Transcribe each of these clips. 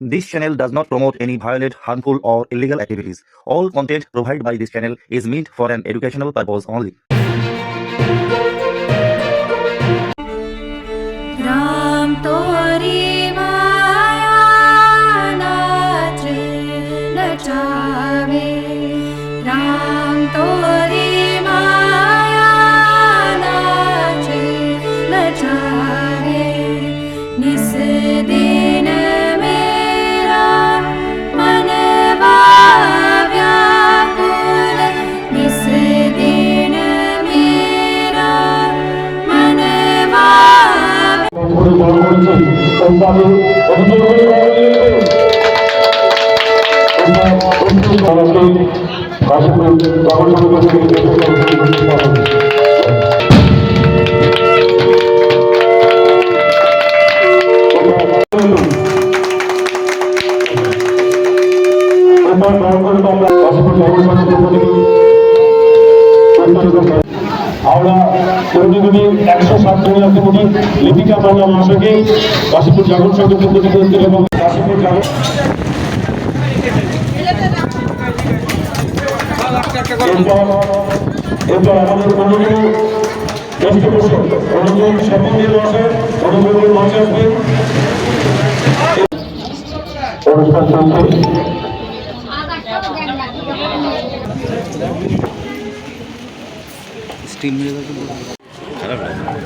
This channel does not promote any violent, harmful, or illegal activities. All content provided by this channel is meant for an educational purpose only. Ram तोरी माया नाथ नचावे राम तोरी माया नाथ नचावे निस दिन मेरा मन व्याकुल निस दिन मेरा मन আমরা প্রতিনিধি 107 জনের প্রতি লিপিকা বাংলা মহাশয়কে কাশীপুর জাগরণ সংঘ প্রতি এবং কাশীপুর জাগরণ এরপর আমাদের অনুগুলো পৃষ্ঠপোষক অনুগুল স্বপনের মহাশয় অনুগুলের মহাশয় আসবেন অনুষ্ঠান চলছে। স্টিম মেরে খারাপ লাগে।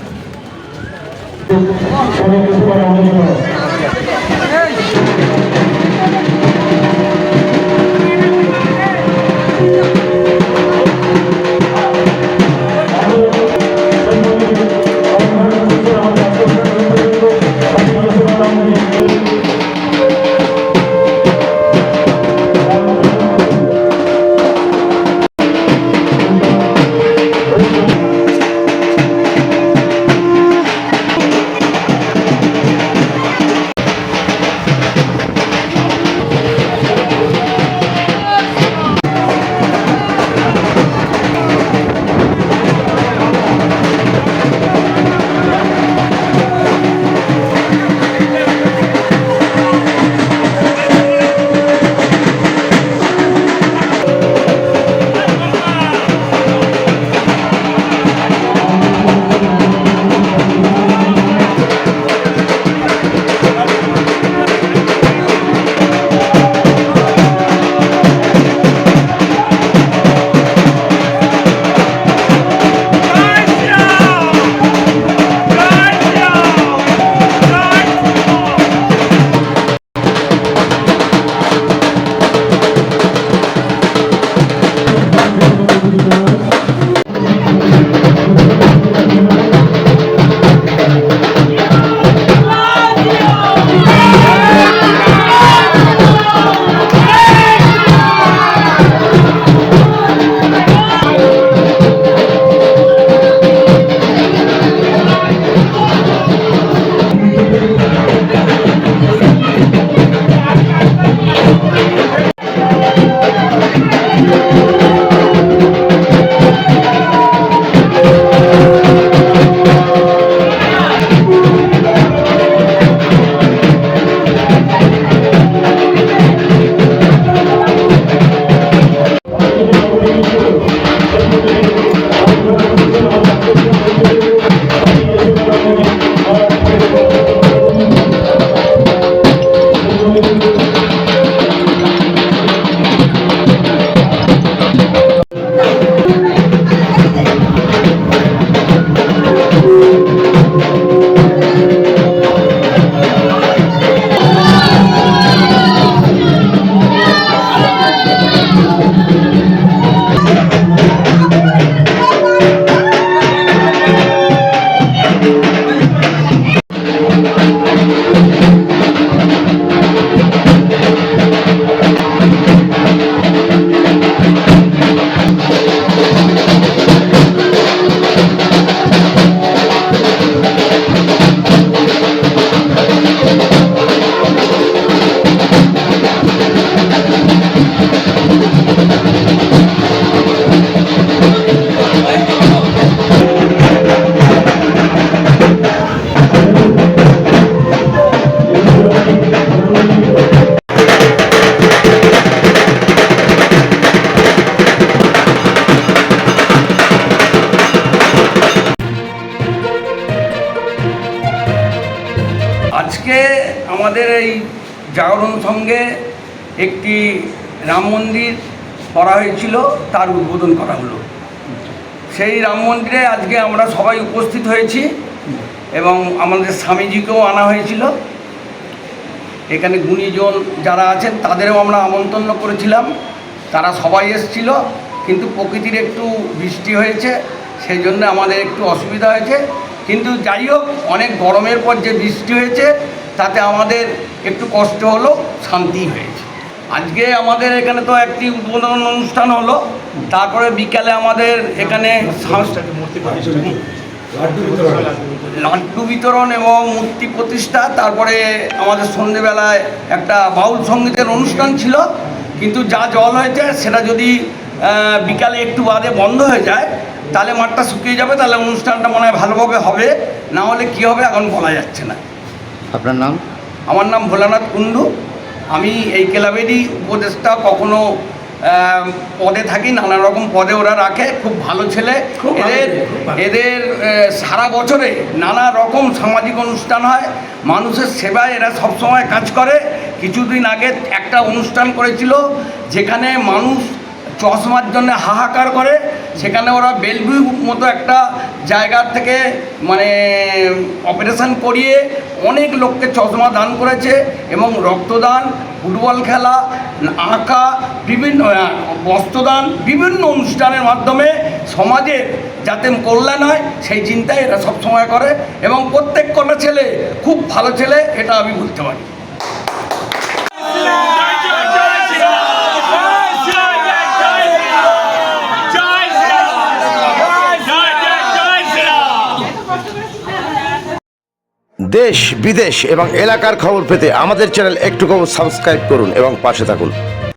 আমাদের এই জাগরণ সঙ্গে একটি রাম মন্দির করা হয়েছিল, তার উদ্বোধন করা হলো। সেই রাম মন্দিরে আজকে আমরা সবাই উপস্থিত হয়েছি এবং আমাদের স্বামীজিকেও আনা হয়েছিল। এখানে গুণীজন যারা আছেন তাদেরও আমরা আমন্ত্রণ করেছিলাম, তারা সবাই এসেছিল, কিন্তু প্রকৃতির একটু বৃষ্টি হয়েছে, সেই জন্য আমাদের একটু অসুবিধা হয়েছে। কিন্তু যাই হোক, অনেক গরমের পর যে বৃষ্টি হয়েছে তাতে আমাদের একটু কষ্ট হলো, শান্তি হয়েছে। আজকে আমাদের এখানে তো একটি উদ্বোধন অনুষ্ঠান হলো, তারপরে বিকালে আমাদের এখানে লাড্ডু বিতরণ এবং মূর্তি প্রতিষ্ঠা, তারপরে আমাদের সন্ধেবেলায় একটা বাউল সঙ্গীতের অনুষ্ঠান ছিল। কিন্তু যা জল হয়েছে সেটা যদি বিকালে একটু বাদে বন্ধ হয়ে যায় তাহলে মাঠটা শুকিয়ে যাবে, তাহলে অনুষ্ঠানটা মনে হয় ভালোভাবে হবে, না হলে কী হবে এখন বলা যাচ্ছে না। আপনার নাম? আমার নাম ভোলানাথ কুণ্ডু। আমি এই ক্লাবেরই উপদেষ্টা, কখনো পদে থাকি, নানা রকম পদে ওরা রাখে, খুব ভালো ছেলে। এদের সারা বছরে নানা রকম সামাজিক অনুষ্ঠান হয়, মানুষের সেবায় এরা সবসময় কাজ করে। কিছুদিন আগে একটা অনুষ্ঠান করেছিল যেখানে মানুষ চশমার জন্য হাহাকার করে, সেখানে ওরা বেলভিউ মতো একটা জায়গার থেকে মানে অপারেশন করিয়ে অনেক লোককে চশমা দান করেছে এবং রক্তদান, ফুটবল খেলা, আঁকা, বিভিন্ন বস্ত্রদান, বিভিন্ন অনুষ্ঠানের মাধ্যমে সমাজে যাতে কল্যাণ হয় সেই চিন্তায় এরা সবসময় করে এবং প্রত্যেক কটা ছেলে খুব ভালো ছেলে, এটা আমি বলতে পারি। দেশ, বিদেশ এবং এলাকার খবর পেতে আমাদের চ্যানেল একটু খবর সাবস্ক্রাইব করুন এবং পাশে থাকুন।